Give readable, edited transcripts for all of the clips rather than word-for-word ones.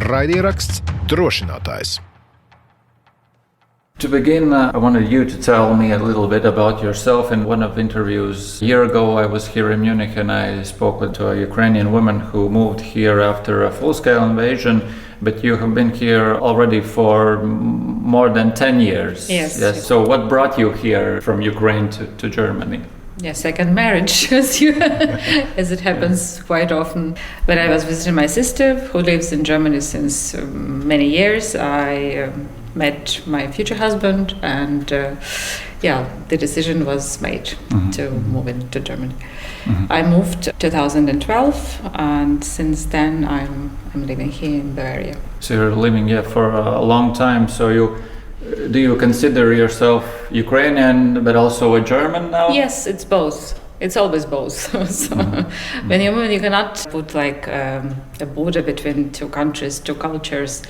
Raidieraksts Drošinātājs. To begin, I wanted you to tell me a little bit about yourself. In one of the interviews a year ago, I was here in Munich and I spoke to a Ukrainian woman who moved here after a full-scale invasion, but you have been here already for more than 10 years. Yes. So what brought you here from Ukraine to Germany? Yeah, second marriage, as it happens quite often. When I was visiting my sister, who lives in Germany since many years, I met my future husband, and the decision was made to move into Germany. I moved 2012, and since then I'm living here in Bavaria. So you're living here for a long time. So do you consider yourself Ukrainian but also a German now? Yes, it's both. It's always both. So when you move, you cannot put like a border between two countries, two cultures.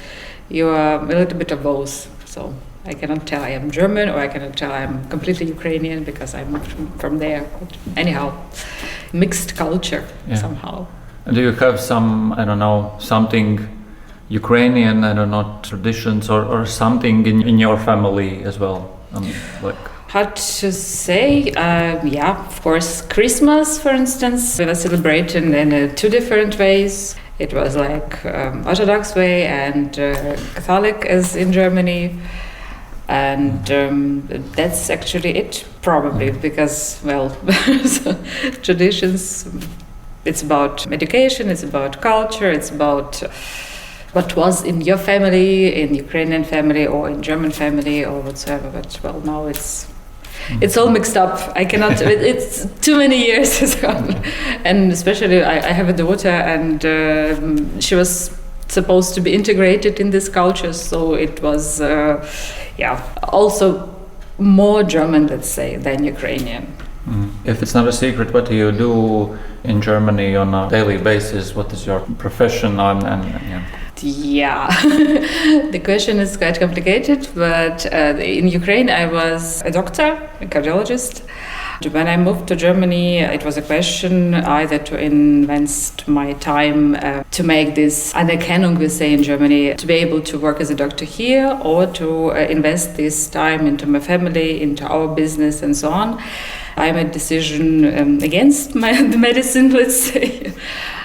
You are a little bit of both. So I cannot tell I am German, or I cannot tell I am completely Ukrainian because I moved from there. But anyhow, mixed culture somehow. Do you have something Ukrainian, traditions or something in your family as well? Hard to say. Of course, Christmas, for instance, we were celebrating in two different ways. It was like Orthodox way and Catholic as in Germany. And that's actually it, probably, because, traditions, it's about education, it's about culture, it's about what was in your family, in Ukrainian family or in German family or whatsoever. But now it's all mixed up. I cannot. It's too many years as well. And especially, I have a daughter, and she was supposed to be integrated in this culture. So it was, also more German, let's say, than Ukrainian. If it's not a secret, what do you do in Germany on a daily basis? What is your profession? The question is quite complicated, but in Ukraine I was a doctor, a cardiologist. When I moved to Germany, it was a question either to invest my time to make this Anerkennung, we say in Germany, to be able to work as a doctor here, or to invest this time into my family, into our business and so on. I made a decision against the medicine, let's say.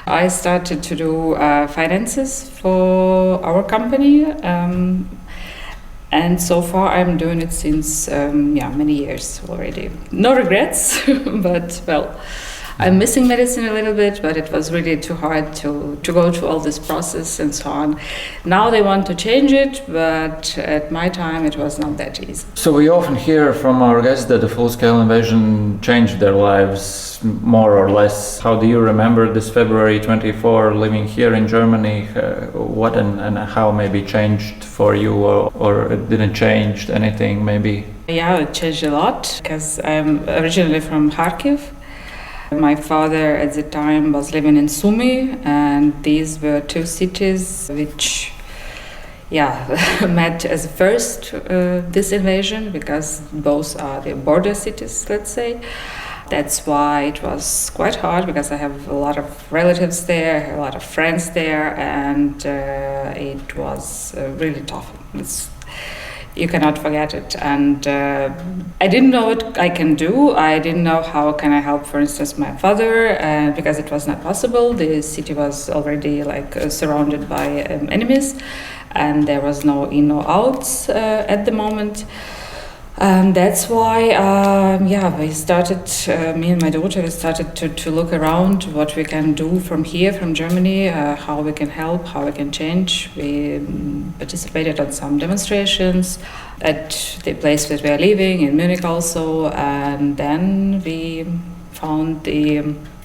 I started to do finances for our company, and so far I'm doing it since many years already. No regrets, but I'm missing medicine a little bit, but it was really too hard to go through all this process and so on. Now they want to change it, but at my time it was not that easy. So we often hear from our guests that the full-scale invasion changed their lives more or less. How do you remember this February 24 living here in Germany? What and how maybe changed for you, or it didn't change anything maybe? Yeah, it changed a lot because I'm originally from Kharkiv. My father at the time was living in Sumy, and these were two cities which met as first this invasion, because both are the border cities, let's say. That's why it was quite hard, because I have a lot of relatives there, a lot of friends there, and it was really tough. You cannot forget it. And I didn't know what I can do. I didn't know how can I help, for instance, my father, because it was not possible. The city was already surrounded by enemies, and there was no in or outs at the moment. And that's why, we started, me and my daughter, we started to look around what we can do from here, from Germany, how we can help, how we can change. We participated on some demonstrations at the place that we are living, in Munich also, and then we found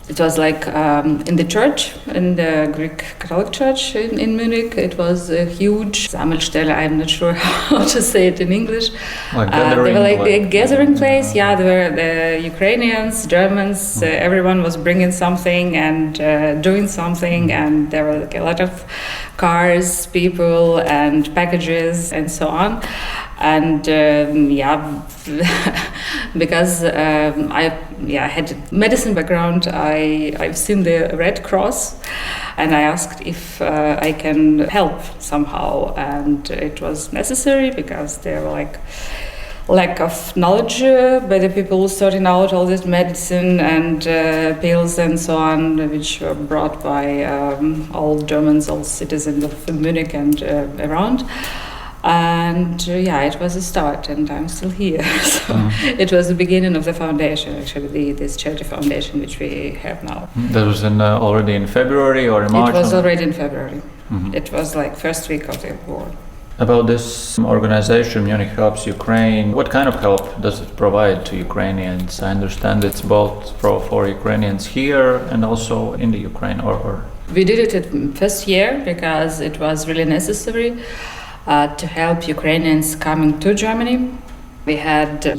it was in the church, in the Greek Catholic Church in Munich. It was a huge Sammelstelle, I'm not sure how to say it in English. They were a gathering place. Yeah, there were the Ukrainians, Germans, everyone was bringing something and doing something, and there were a lot of cars, people, and packages, and so on. And because I had a medicine background, I've seen the Red Cross, and I asked if I can help somehow, and it was necessary because there were lack of knowledge by the people sorting out all this medicine and pills and so on, which were brought by all Germans, all citizens of Munich and around. And it was a start, and I'm still here. So it was the beginning of the foundation, actually, this charity foundation which we have now. That was already in February or in March? It was already in February. It was like first week of the war. About this organization, Munich Helps Ukraine, what kind of help does it provide to Ukrainians? I understand it's both for Ukrainians here and also in the Ukraine, or? We did it in first year because it was really necessary to help Ukrainians coming to Germany. We had a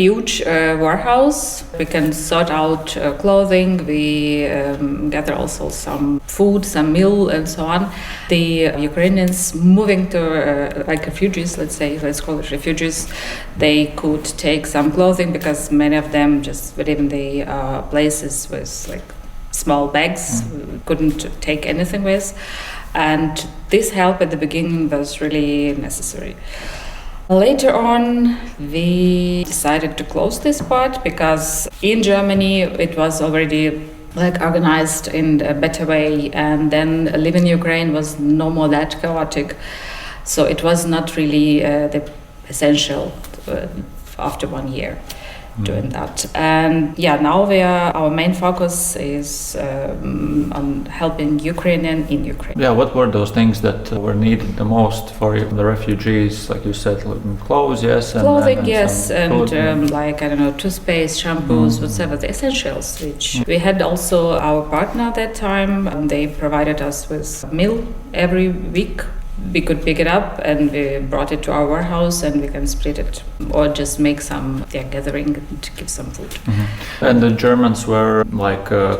huge warehouse. We can sort out clothing. We gather also some food, some meal, and so on. The Ukrainians moving to refugees, let's call it refugees, they could take some clothing because many of them just live in the places with small bags, couldn't take anything with. And this help at the beginning was really necessary. Later on, we decided to close this part because in Germany it was already organized in a better way, and then living in Ukraine was no more that chaotic. So it was not really the essential after 1 year. Doing that. And now our main focus is on helping Ukrainian in Ukraine. Yeah, what were those things that were needed the most for the refugees? Like you said, clothes, yes. Clothing, yes, and toothpaste, shampoos, whatever, the essentials, which we had also our partner at that time. They provided us with meal every week. We could pick it up and we brought it to our warehouse and we can split it or just make some gathering to give some food. And the Germans were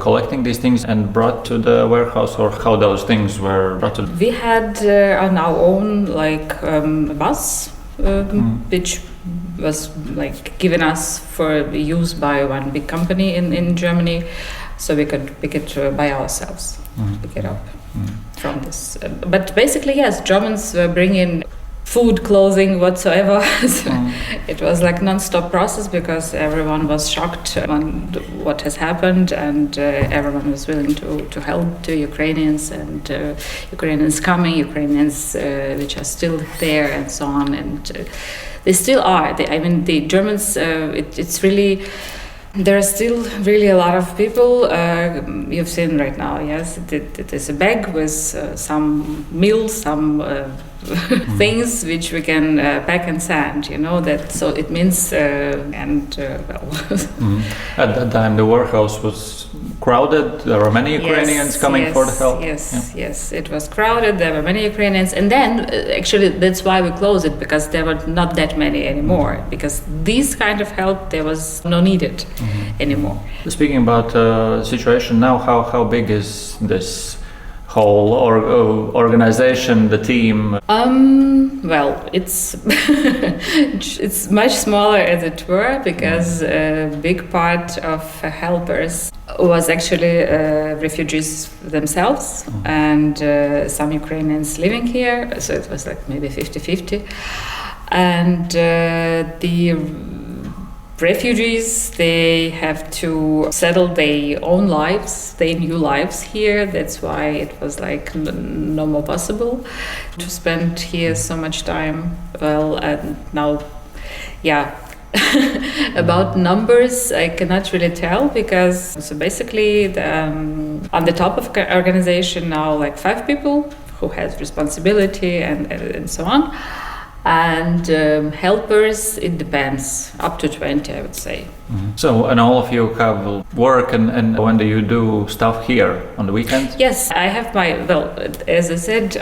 collecting these things and brought to the warehouse, or how those things were brought to? We had on our own bus which was given us for use by one big company in Germany, so we could pick it by ourselves, pick it up. From this, but basically, yes, Germans were bringing food, clothing, whatsoever. So it was non-stop process because everyone was shocked on what has happened, and everyone was willing to help the Ukrainians, and Ukrainians coming, Ukrainians which are still there, and so on, and they still are. The Germans. It's really. There are still really a lot of people, you've seen right now, yes, there's a bag with some meals, some things which we can pack and send, that, so it means, At that time the warehouse was crowded, there were many Ukrainians coming for the help. Yes, it was crowded, there were many Ukrainians, and then actually that's why we closed it, because there were not that many anymore, because this kind of help there was no needed anymore. Speaking about the situation now, how big is this whole organization, the team? Well, it's it's much smaller as it were, because a big part of helpers was actually refugees themselves, and some Ukrainians living here, so it was maybe 50-50. And the refugees, they have to settle their own lives, their new lives here. That's why it was no more possible to spend here so much time. Well, and now, about numbers, I cannot really tell, because so basically on the top of the organization now 5 people who has responsibility and so on. And helpers, it depends, up to 20, I would say. So, and all of you have work, and when do you do stuff here? On the weekends? Yes, I have as I said,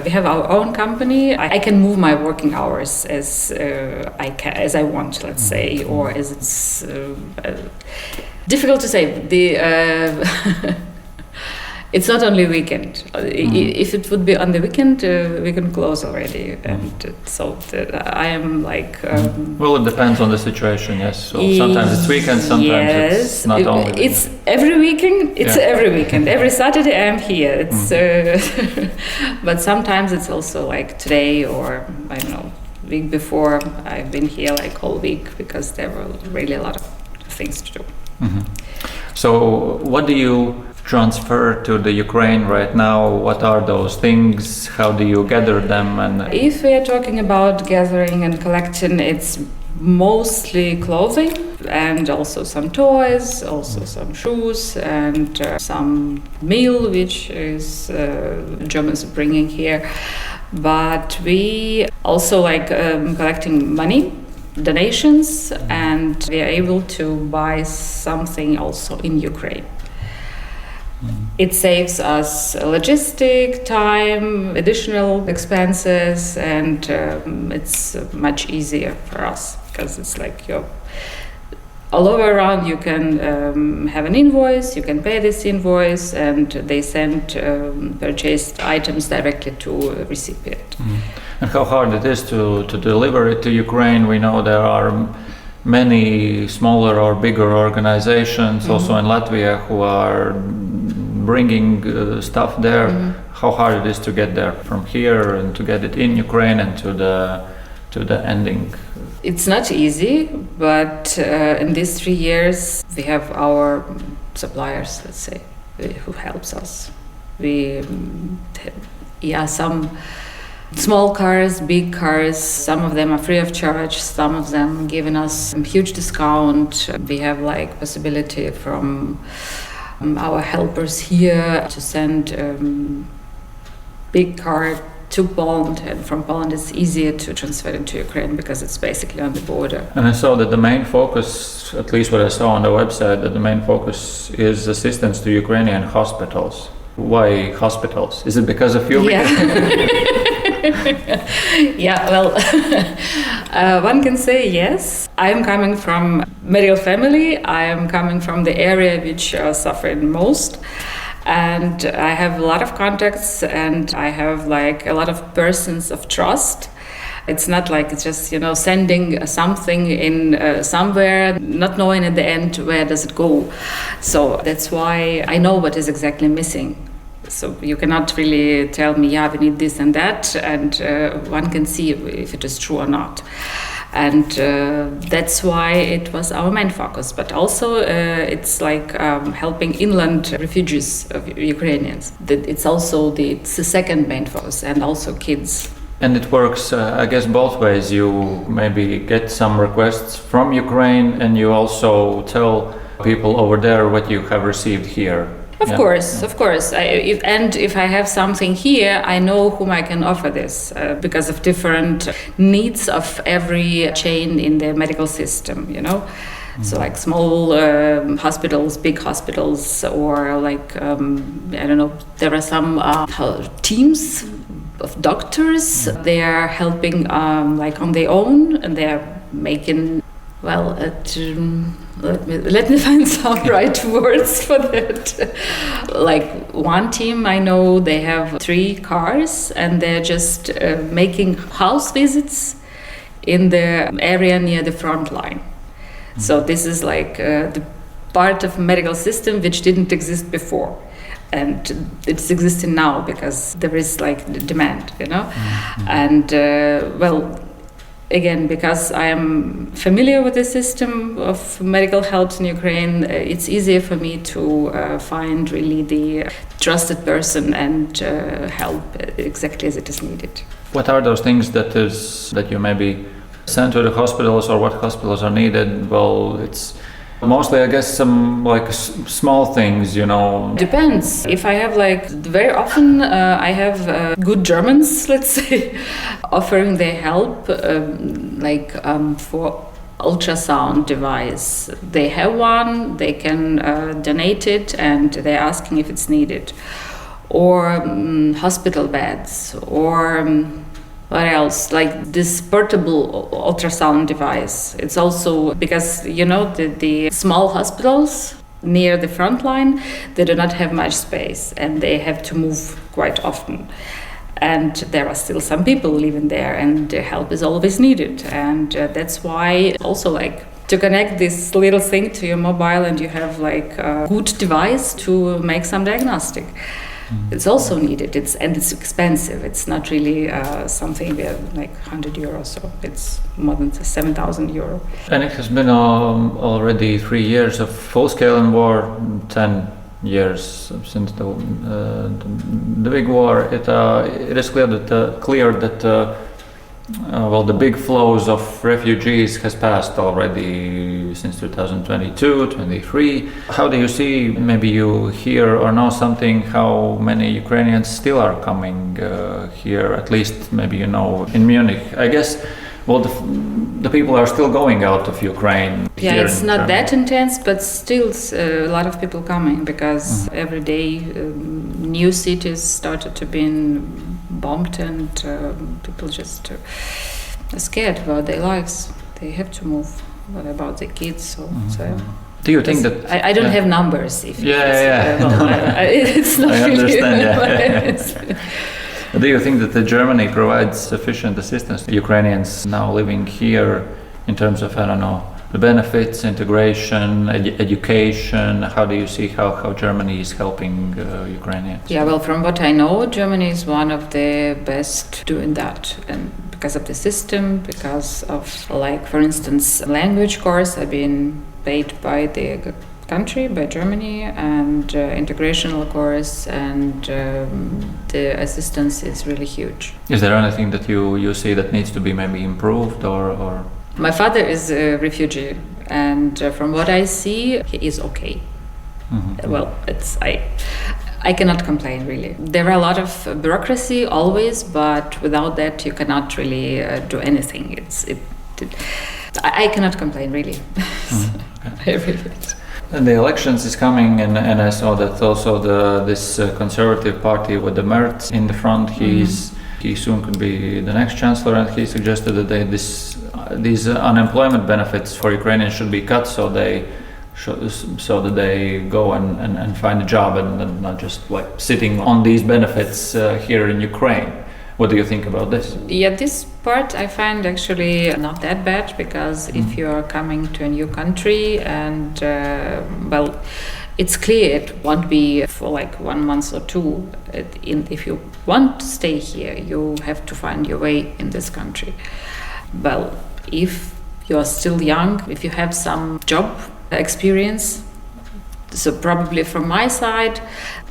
we have our own company. I can move my working hours as I want, let's say, or as it's difficult to say. It's not only weekend. If it would be on the weekend, we can close already. And I am like... well, it depends on the situation, yes. So sometimes it's weekend, sometimes it's not only weekend. It's every weekend. It's every weekend. Every Saturday I am here. It's but sometimes it's also like today or, I don't know, week before. I've been here like whole week because there were really a lot of things to do. So what do you transfer to the Ukraine right now? What are those things? How do you gather them? And if we are talking about gathering and collecting, it's mostly clothing and also some toys, also some shoes and some meal, which is Germans are bringing here. But we also like collecting money, donations, and we are able to buy something also in Ukraine. It saves us logistic time, additional expenses, and it's much easier for us because it's like all over around you can have an invoice, you can pay this invoice, and they send purchased items directly to a recipient. And how hard it is to deliver it to Ukraine? We know there are many smaller or bigger organizations also in Latvia who are bringing stuff there. How hard it is to get there from here and to get it in Ukraine and to the ending? It's not easy, but in these 3 years we have our suppliers, let's say, who helps us. Some small cars, big cars, some of them are free of charge, some of them giving us a huge discount. We have like possibility from our helpers here to send big car to Poland, and from Poland it's easier to transfer it to Ukraine because it's basically on the border. And I saw that the main focus, at least what I saw on the website, that the main focus is assistance to Ukrainian hospitals. Why hospitals? Is it because of you? Yeah, well, one can say yes. I'm coming from medical family. I am coming from the area which suffered most. And I have a lot of contacts and I have like a lot of persons of trust. It's not like it's just, sending something in somewhere, not knowing at the end where does it go. So that's why I know what is exactly missing. So you cannot really tell me, we need this and that, and one can see if it is true or not. And that's why it was our main focus. But also it's like helping inland refugees of Ukrainians. It's also the second main focus, and also kids. And it works, I guess, both ways. You maybe get some requests from Ukraine, and you also tell people over there what you have received here. Of course. If I have something here, I know whom I can offer this because of different needs of every chain in the medical system, So like small hospitals, big hospitals, or like, there are some teams of doctors. They are helping like on their own, and they are making, let me find some right words for that. Like one team I know, they have 3 cars and they're just making house visits in the area near the front line. So this is like the part of medical system which didn't exist before. And it's existing now because there is like the demand, And again, because I am familiar with the system of medical help in Ukraine, it's easier for me to find really the trusted person and help exactly as it is needed. What are those things that you maybe send to the hospitals, or what hospitals are needed? Well, it's mostly, I guess, some like small things, Depends. If I have very often I have good Germans, let's say, offering their help, for ultrasound device. They have one, they can donate it, and they're asking if it's needed. Or hospital beds, or what else? Like this portable ultrasound device. It's also because, the small hospitals, near the front line, they do not have much space and they have to move quite often. And there are still some people living there, and their help is always needed. And that's why also to connect this little thing to your mobile, and you have a good device to make some diagnostic. It's also needed. It's expensive. It's not really something like €100. So it's more than €7,000. And it has been already 3 years of full-scale war, 10 years since the big war. It is clear that the big flows of refugees has passed already since 2022, 23. How do you see, maybe you hear or know something, how many Ukrainians still are coming here, at least maybe in Munich? I guess, the people are still going out of Ukraine. Yeah, it's not that intense, but still a lot of people coming, because every day new cities started to be bombed, and people just are scared about their lives. They have to move. What about the kids? So do you think that I don't have numbers? It's not I really. Understand. Do you think that Germany provides sufficient assistance to Ukrainians now living here in terms of, the benefits, integration, education? How do you see how Germany is helping Ukrainians? Yeah, well, from what I know, Germany is one of the best doing that, and because of the system, because of, for instance, language course, I've been paid by the country, by Germany, and integrational course, and the assistance is really huge. Is there anything that you see that needs to be maybe improved or? My father is a refugee, and from what I see, he is okay. Well, I cannot complain, really. There are a lot of bureaucracy always, but without that you cannot really do anything. I cannot complain, really. I really. And the elections is coming, and I saw that also this conservative party with the Merz in the front, he soon could be the next chancellor, and he suggested that these unemployment benefits for Ukrainians should be cut, so that they go and find a job and not just sitting on these benefits here in Ukraine. What do you think about this? Yeah, this part I find actually not that bad, because if you are coming to a new country and, it's clear it won't be for 1 month or two. If you want to stay here, you have to find your way in this country. Well, if you are still young, if you have some job experience, so probably from my side,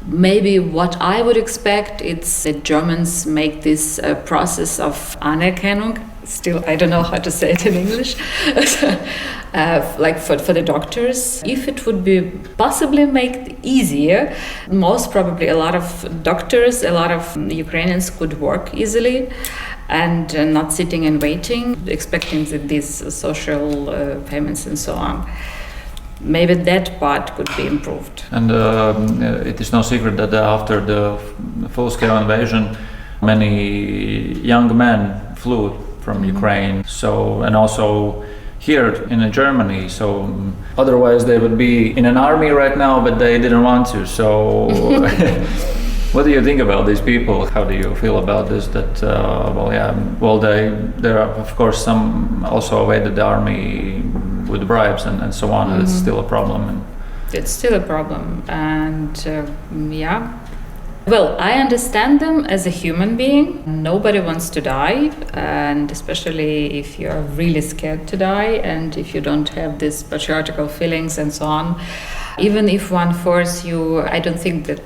maybe what I would expect, it's that Germans make this process of Anerkennung, still I don't know how to say it in English, for the doctors. If it would be possibly make easier, most probably a lot of doctors, a lot of Ukrainians could work easily and not sitting and waiting, expecting these social payments and so on. Maybe that part could be improved. And it is no secret that after the full-scale invasion, many young men flew from Ukraine. So, and also here in Germany. So otherwise they would be in an army right now, but they didn't want to. So what do you think about these people? How do you feel about this? That there are of course some also evaded the army with bribes and so on. It's still a problem. It's still a problem, and well, I understand them as a human being. Nobody wants to die, and especially if you're really scared to die, and if you don't have these patriotical feelings and so on. Even if one force you, I don't think that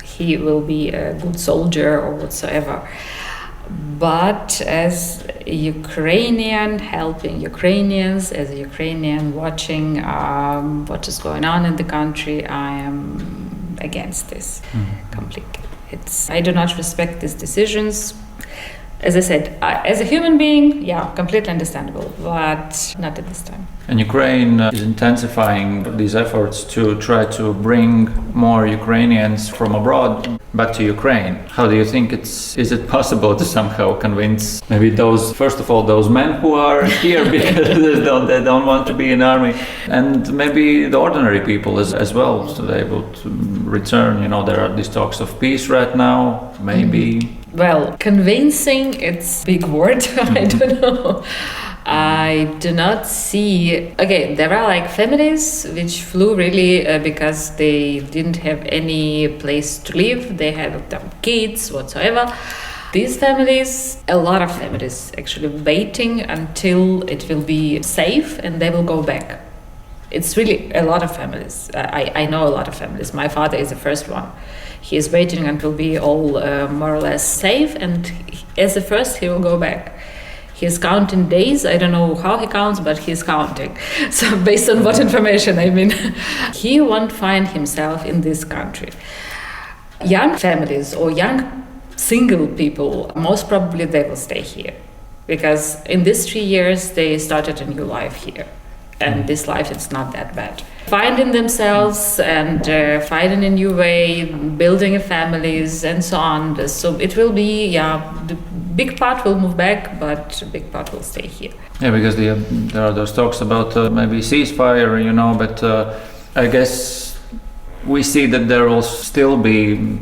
he will be a good soldier or whatsoever. But as a Ukrainian, helping Ukrainians, as a Ukrainian watching what is going on in the country, I am against this completely. I do not respect these decisions. As I said, as a human being, yeah, completely understandable, but not at this time. And Ukraine is intensifying these efforts to try to bring more Ukrainians from abroad back to Ukraine. How do you think is it possible to somehow convince maybe first of all, those men who are here because they don't want to be in army, and maybe the ordinary people as well, so they're able to return? There are these talks of peace right now, maybe. Well, convincing, it's a big word. I don't know. I do not see... Okay, there are families which flew really because they didn't have any place to live. They had kids, whatsoever. These families, a lot of families actually waiting until it will be safe and they will go back. It's really a lot of families. I know a lot of families. My father is the first one. He is waiting until we all more or less safe, and as the first he will go back. He is counting days. I don't know how he counts, but he's counting. So based on what information, he won't find himself in this country. Young families or young single people, most probably they will stay here, because in these 3 years they started a new life here. And this life is not that bad. Finding themselves and finding a new way, building families and so on. So it will be, the big part will move back, but a big part will stay here. Yeah, because there are those talks about maybe ceasefire, but I guess we see that there will still be,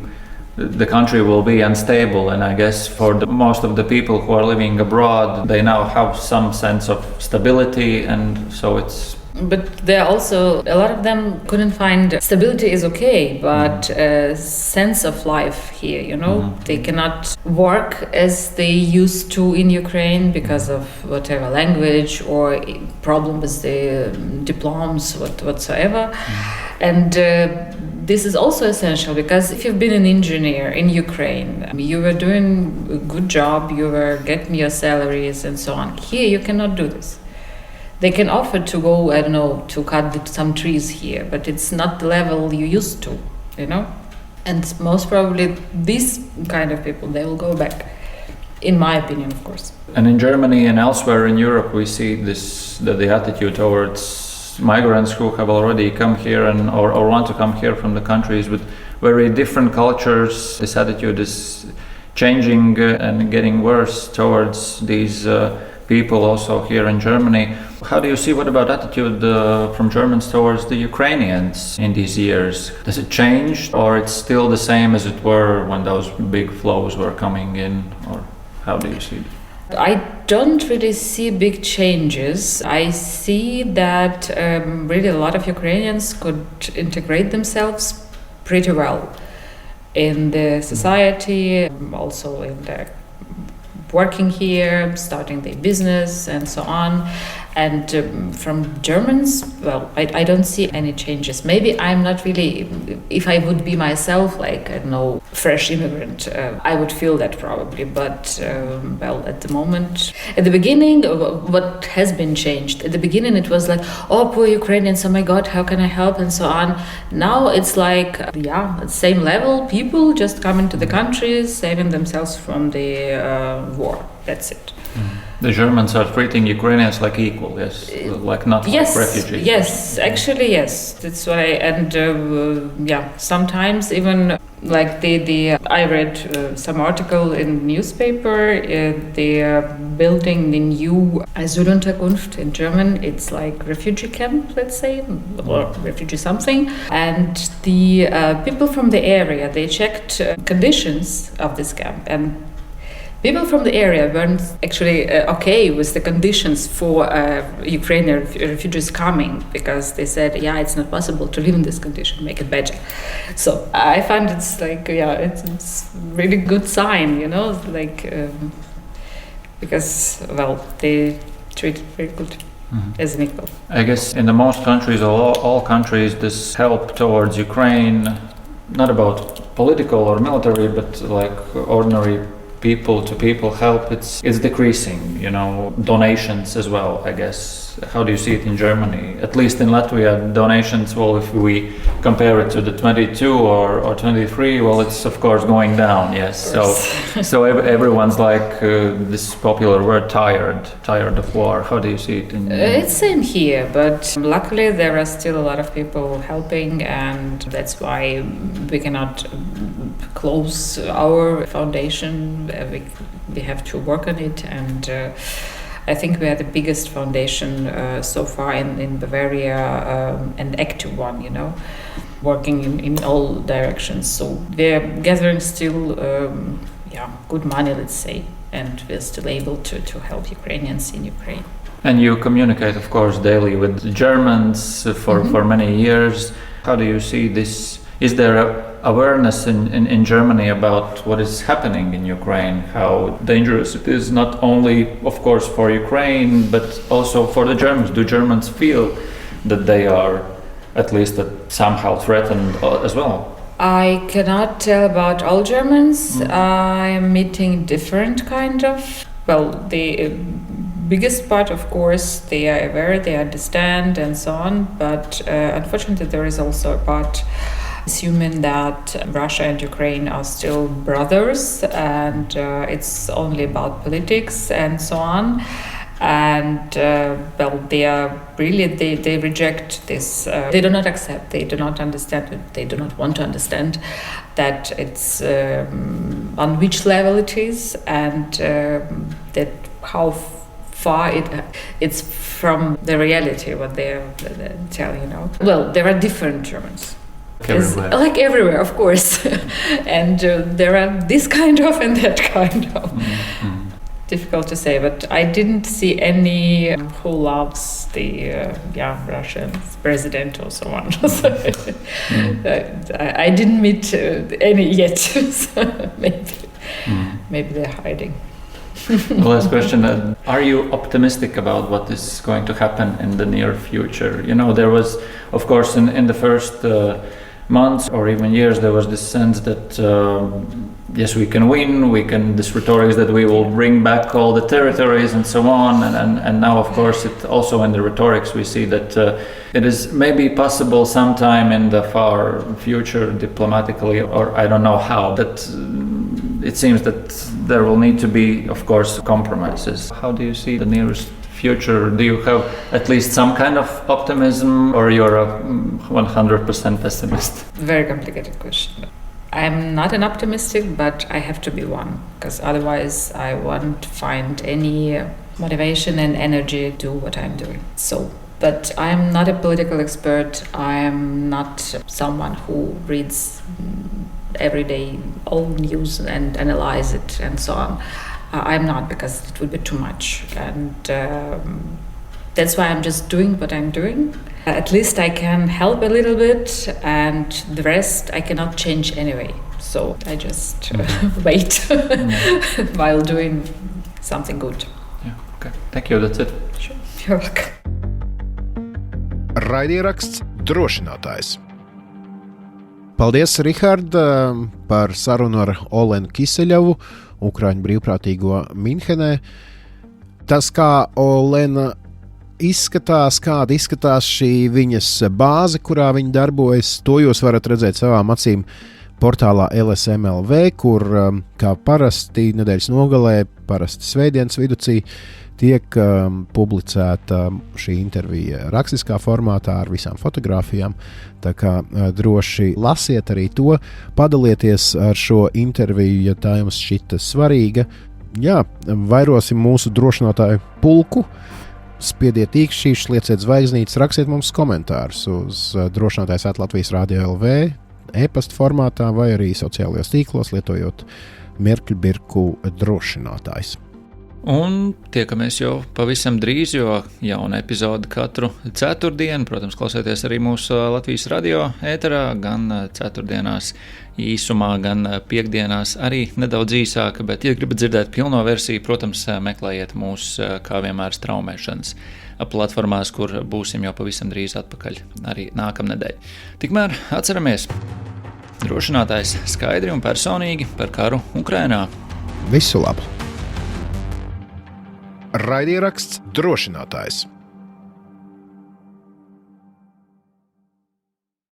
the country will be unstable, and I guess for most of the people who are living abroad, they now have some sense of stability, and so it's... But there are also, a lot of them couldn't find, stability is okay, but a sense of life here, They cannot work as they used to in Ukraine because of whatever language or problem with the diplomas, whatsoever. And this is also essential, because if you've been an engineer in Ukraine, you were doing a good job, you were getting your salaries and so on. Here you cannot do this. They can offer to go, to cut some trees here, but it's not the level you used to, And most probably these kind of people, they will go back, in my opinion, of course. And in Germany and elsewhere in Europe, we see the attitude towards migrants who have already come here or want to come here from the countries with very different cultures. This attitude is changing and getting worse towards these people also here in Germany. How do you see, what about attitude from Germans towards the Ukrainians in these years? Does it change, or it's still the same as it were when those big flows were coming in, or how do you see it? I don't really see big changes. I see that really a lot of Ukrainians could integrate themselves pretty well in the society, also in the working here, starting their business and so on. And from Germans, well, I don't see any changes. Maybe I'm not really, if I would be myself, fresh immigrant, I would feel that probably. But, at the moment, at the beginning, what has been changed? At the beginning, it was oh, poor Ukrainians, oh my God, how can I help, and so on. Now it's at the same level, people just come into the country, saving themselves from the war. That's it. The Germans are treating Ukrainians like equal, yes, not like refugees. Yes, actually, yes. That's why, and sometimes even I read some article in newspaper. They are building the new Asylunterkunft in German. It's like refugee camp, let's say, or refugee something. And the people from the area, they checked conditions of this camp, and people from the area weren't actually okay with the conditions for Ukrainian refugees coming, because they said, it's not possible to live in this condition, make it better. So I find it's it's really good sign, because, they treat it very good. As an equal. I guess in the most countries, all countries, this help towards Ukraine, not about political or military, but ordinary people to people help, it's decreasing, donations as well, I guess. How do you see it in Germany? At least in Latvia, donations, well, if we compare it to the 22 or 23, well, it's of course going down, yes. So everyone's like this popular word, tired of war. How do you see it? It's same here, but luckily there are still a lot of people helping, and that's why we cannot close our foundation. We have to work on it, and I think we are the biggest foundation so far in Bavaria, an active one, working in all directions. So we're gathering still good money, let's say, and we're still able to help Ukrainians in Ukraine. And you communicate, of course, daily with the Germans for many years. How do you see this? Is there awareness in Germany about what is happening in Ukraine, how dangerous it is, not only, of course, for Ukraine, but also for the Germans? Do Germans feel that they are at least somehow threatened as well? I cannot tell about all Germans. I'm meeting different kind of, the biggest part, of course, they are aware, they understand and so on, but unfortunately there is also a part assuming that Russia and Ukraine are still brothers, and it's only about politics and so on. And they are really they reject this. They do not accept. They do not understand. They do not want to understand that it's on which level it is, and that how far it's from the reality what they tell. Well, there are different Germans. Like everywhere, of course. And there are this kind of and that kind of. Mm-hmm. Difficult to say, but I didn't see any who loves the Russian president or so on. I didn't meet any yet. So maybe they're hiding. Last question. Are you optimistic about what is going to happen in the near future? There was, of course, in the first months or even years, there was this sense that yes, we can win, this rhetoric that we will bring back all the territories and so on, and now, of course, it also in the rhetorics we see that it is maybe possible sometime in the far future diplomatically, or I don't know how, that it seems that there will need to be, of course, compromises. How do you see the nearest future? Do you have at least some kind of optimism, or you're a 100% pessimist? Very complicated question. I'm not an optimistic, but I have to be one, because otherwise I won't find any motivation and energy to do what I'm doing. But I'm not a political expert. I'm not someone who reads every day all news and analyze it and so on. I'm not, because it would be too much, and that's why I'm just doing what I'm doing. At least I can help a little bit, and the rest I cannot change anyway. So I just wait while doing something good. Yeah, okay. Thank you, that's it. Sure. You're welcome. Raidieraksts Drošinātājs. Paldies, Rihard, par sarunu ar Olenu Kiseļovu, Ukraiņu brīvprātīgo Minhenē. Tas, kā Olena kāda izskatās šī viņas bāze, kurā viņa darbojas, to jūs varat redzēt savām acīm portālā LSM.lv, kur, kā parasti nedēļas nogalē, parasti svētdienas viducī, tiek publicēta šī intervija rakstiskā formātā ar visām fotogrāfijām. Tā kā droši lasiet arī to, padalieties ar šo interviju, ja tā jums šķita svarīga. Jā, vairosim mūsu drošinātāju pulku, spiediet īkšķīšus, lieciet zvaigznītes, rakstiet mums komentārus uz drošinātājs @Latvian Radio LV, e-pasta formātā vai arī sociālajos tīklos, lietojot mirkļbirku drošinātājs. Un tiekamies jau pavisam drīz, jo jauna epizode katru ceturtdienu. Protams, klausieties arī mūsu Latvijas radio ēterā, gan ceturtdienās īsumā, gan piekdienās arī nedaudz īsāka, bet, ja gribat dzirdēt pilno versiju, protams, meklējiet mūs kā vienmēr straumēšanas platformās, kur būsim jau pavisam drīz atpakaļ arī nākamnedēļ. Tikmēr atceramies, drošinātājs skaidri un personīgi par karu Ukrainā. Visu labu! Raidieraksts Drošinātājs.